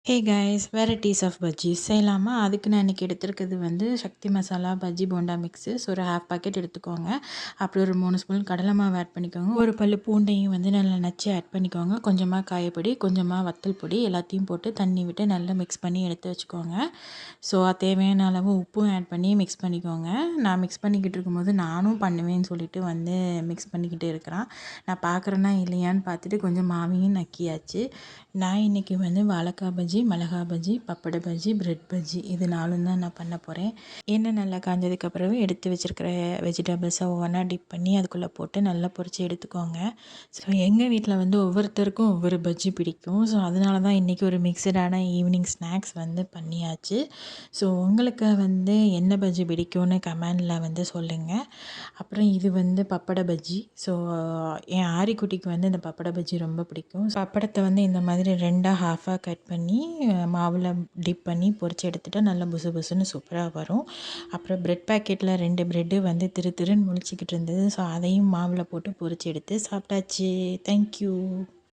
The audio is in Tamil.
Hey guys varieties of bajjis செய்யலாமா? அதுக்கு நான் இன்றைக்கி எடுத்துருக்கிறது வந்து சக்தி மசாலா பஜ்ஜி போண்டா மிக்ஸு. ஸோ ஒரு ஹாஃப் பாக்கெட் எடுத்துக்கோங்க. அப்புறம் ஒரு 3 ஸ்பூன் கடலை மாவு ஆட் பண்ணிக்கோங்க. ஒரு பல்லு பூண்டையும் வந்து நல்லா நச்சு ஆட் பண்ணிக்கோங்க. கொஞ்சமாக காயப்பொடி, கொஞ்சமாக வத்தல் பொடி எல்லாத்தையும் போட்டு தண்ணி விட்டு நல்லா மிக்ஸ் பண்ணி எடுத்து வச்சுக்கோங்க. ஸோ தேவையான அளவு உப்பும் ஆட் பண்ணி மிக்ஸ் பண்ணிக்கோங்க. நான் மிக்ஸ் பண்ணிக்கிட்டு இருக்கும்போது நானும் பண்ணுவேன்னு சொல்லிட்டு வந்து மிக்ஸ் பண்ணிக்கிட்டு இருக்கிறேன். நான் பார்க்குறேன்னா இல்லையான்னு பார்த்துட்டு கொஞ்சம் மாவையும் நக்கியாச்சு. நான் இன்றைக்கி வந்து வாழைக்காய் பஜ்ஜி, மிளகா பஜ்ஜி, பப்பட பஜ்ஜி, பிரெட் பஜ்ஜி இது 4ம் தான் நான் பண்ண போகிறேன். எண்ணெய் நல்லா காஞ்சதுக்கப்புறம் எடுத்து வச்சுருக்கிற வெஜிடபிள்ஸை ஒவ்வொன்றா டிப் பண்ணி அதுக்குள்ளே போட்டு நல்லா பொரித்து எடுத்துக்கோங்க. ஸோ எங்கள் வீட்டில் வந்து ஒவ்வொருத்தருக்கும் ஒவ்வொரு பஜ்ஜி பிடிக்கும். ஸோ அதனால தான் இன்றைக்கி ஒரு மிக்சடான ஈவினிங் ஸ்நாக்ஸ் வந்து பண்ணியாச்சு. ஸோ உங்களுக்கு வந்து என்ன பஜ்ஜி பிடிக்கும்னு கமெண்டில் வந்து சொல்லுங்கள். அப்புறம் இது வந்து பப்பட பஜ்ஜி. ஸோ என் ஆரிக்குட்டிக்கு வந்து இந்த பப்பட பஜ்ஜி ரொம்ப பிடிக்கும். பப்படத்தை வந்து இந்த மாதிரி 2ஆ ஹாஃபாக கட் பண்ணி மாவில் டிப் பண்ணி பொரிச்சு எடுத்துட்டா நல்லா புசு புசுன்னு சூப்பராக வரும். அப்புறம் பிரெட் பேக்கெட்டில் 2 பிரெட்டு வந்து திரு திருன்னு முழிச்சிக்கிட்டு இருந்தது. ஸோ அதையும் மாவில் போட்டு பொரிச்சு எடுத்து சாப்பிட்டாச்சு. தேங்க்யூ.